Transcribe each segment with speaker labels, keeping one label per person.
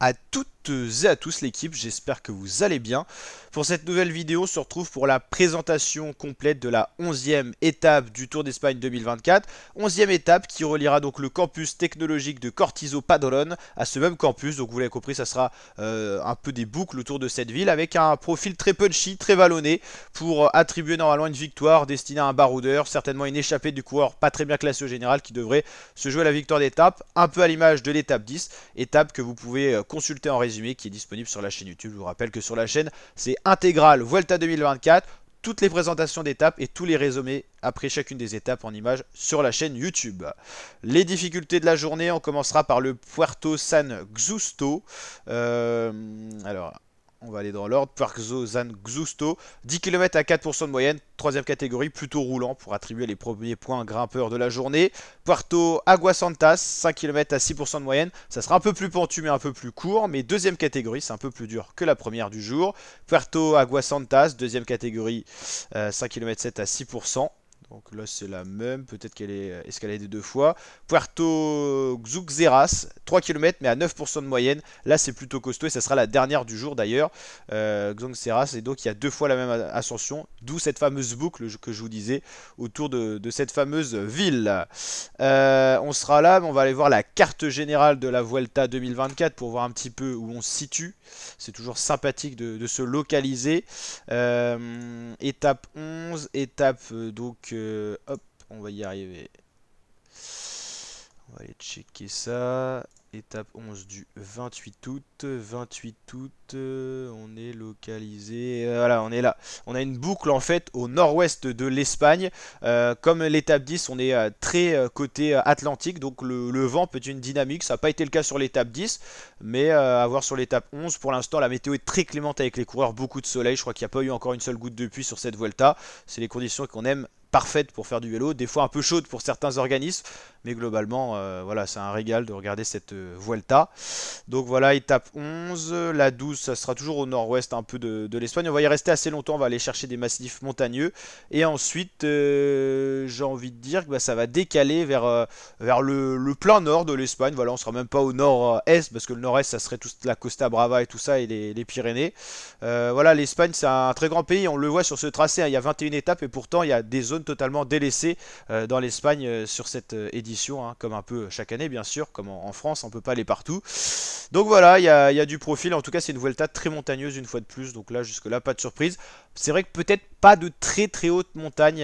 Speaker 1: à toutes et à tous l'équipe, j'espère que vous allez bien. Pour cette nouvelle vidéo, on se retrouve pour la présentation complète de la 11e étape du Tour d'Espagne 2024. 11e étape qui reliera donc le campus technologique de Cortizo Padrón à ce même campus. Donc vous l'avez compris, ça sera un peu des boucles autour de cette ville avec un profil très punchy, très vallonné pour attribuer normalement une victoire destinée à un baroudeur, certainement une échappée du coureur pas très bien classé au général qui devrait se jouer à la victoire d'étape, un peu à l'image de l'étape 10, étape que vous pouvez consulter en résumé qui est disponible sur la chaîne YouTube. Je vous rappelle que sur la chaîne, c'est intégral Vuelta 2024, toutes les présentations d'étapes et tous les résumés après chacune des étapes en images sur la chaîne YouTube. Les difficultés de la journée, on commencera par le Puerto San Xusto. Alors, on va aller dans l'ordre. Puerto San Xusto, 10 km à 4% de moyenne, troisième catégorie, plutôt roulant pour attribuer les premiers points grimpeurs de la journée. Puerto Aguasantas, 5 km à 6% de moyenne, ça sera un peu plus pentu mais un peu plus court, mais deuxième catégorie, c'est un peu plus dur que la première du jour. Puerto Aguasantas, deuxième catégorie, 5 km 7 à 6%. Donc là c'est la même, peut-être qu'elle est escaladée deux fois. Puerto Xuxeras, 3 km mais à 9% de moyenne. Là c'est plutôt costaud et ça sera la dernière du jour d'ailleurs. Xuxeras, et donc il y a deux fois la même ascension. D'où cette fameuse boucle que je vous disais autour de cette fameuse ville. On sera là, mais on va aller voir la carte générale de la Vuelta 2024 pour voir un petit peu où on se situe. C'est toujours sympathique de se localiser. Étape 11, étape hop, on va y arriver. On va aller checker ça. Étape 11 du 28 août. 28 août, on est localisé. Voilà, on est là. On a une boucle en fait au nord-ouest de l'Espagne. Comme l'étape 10, on est très côté Atlantique. Donc le vent peut être une dynamique. Ça n'a pas été le cas sur l'étape 10. Mais à voir sur l'étape 11. Pour l'instant, la météo est très clémente avec les coureurs. Beaucoup de soleil. Je crois qu'il n'y a pas eu encore une seule goutte de pluie sur cette Vuelta. C'est les conditions qu'on aime. Parfaite pour faire du vélo, des fois un peu chaude pour certains organismes, mais globalement, voilà, c'est un régal de regarder cette Vuelta. Donc voilà, étape 11, la 12, ça sera toujours au nord-ouest un peu de l'Espagne. On va y rester assez longtemps, on va aller chercher des massifs montagneux. Et ensuite, j'ai envie de dire que bah, ça va décaler vers le plein nord de l'Espagne. Voilà, on sera même pas au nord-est, parce que le nord-est, ça serait toute la Costa Brava et tout ça, et les Pyrénées. Voilà, l'Espagne, c'est un très grand pays, on le voit sur ce tracé, hein, il y a 21 étapes, et pourtant, il y a des zones totalement délaissées dans l'Espagne sur cette édition, hein, comme un peu chaque année bien sûr, comme en France, on peut pas aller partout. Donc voilà, il y a du profil, en tout cas c'est une Vuelta très montagneuse une fois de plus, donc là jusque là pas de surprise. C'est vrai que peut-être pas de très très haute montagne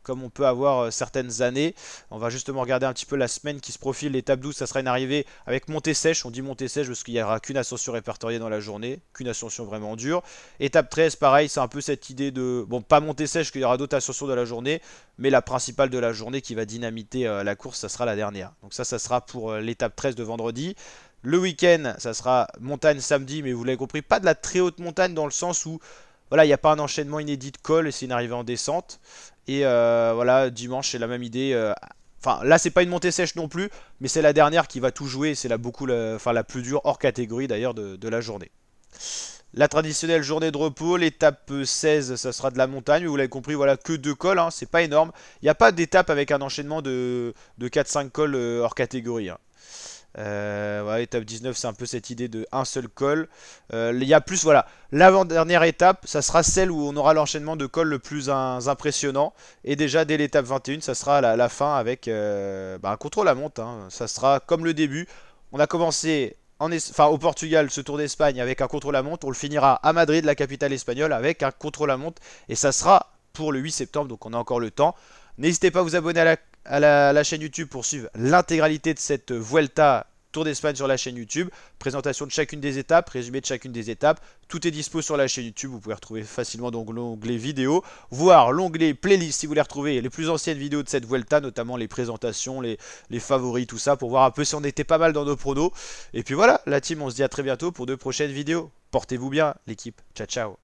Speaker 1: comme on peut avoir certaines années. On va justement regarder un petit peu la semaine qui se profile. L'étape 12, ça sera une arrivée avec montée sèche. On dit montée sèche parce qu'il n'y aura qu'une ascension répertoriée dans la journée, qu'une ascension vraiment dure. Étape 13, pareil, c'est un peu cette idée de, bon, pas montée sèche, qu'il y aura d'autres ascensions de la journée, mais la principale de la journée qui va dynamiter la course, ça sera la dernière. Donc ça sera pour l'étape 13 de vendredi. Le week-end, ça sera montagne samedi, mais vous l'avez compris, pas de la très haute montagne dans le sens où voilà, il n'y a pas un enchaînement inédit de col et c'est une arrivée en descente. Et voilà, dimanche, c'est la même idée. Enfin, là, c'est pas une montée sèche non plus, mais c'est la dernière qui va tout jouer. C'est la plus dure, hors catégorie d'ailleurs, de la journée. La traditionnelle journée de repos, l'étape 16, ça sera de la montagne. Vous l'avez compris, voilà, que deux cols, hein, c'est pas énorme. Il n'y a pas d'étape avec un enchaînement de 4-5 cols hors catégorie, hein. Voilà, étape 19, c'est un peu cette idée de un seul col. Il y a plus, voilà, l'avant-dernière étape, ça sera celle où on aura l'enchaînement de cols le plus impressionnant. Et déjà, dès l'étape 21, ça sera la fin avec un contre-la-montre, hein. Ça sera comme le début. On a commencé au Portugal, ce Tour d'Espagne avec un contre-la-montre. On le finira à Madrid, la capitale espagnole, avec un contre-la-montre. Et ça sera pour le 8 septembre, donc on a encore le temps. N'hésitez pas à vous abonner à la chaîne YouTube pour suivre l'intégralité de cette Vuelta Tour d'Espagne sur la chaîne YouTube. Présentation de chacune des étapes, résumé de chacune des étapes. Tout est dispo sur la chaîne YouTube. Vous pouvez retrouver facilement dans l'onglet vidéo, voire l'onglet playlist si vous voulez retrouver les plus anciennes vidéos de cette Vuelta, notamment les présentations, les favoris, tout ça, pour voir un peu si on était pas mal dans nos pronos. Et puis voilà, la team, on se dit à très bientôt pour de prochaines vidéos. Portez-vous bien, l'équipe. Ciao, ciao.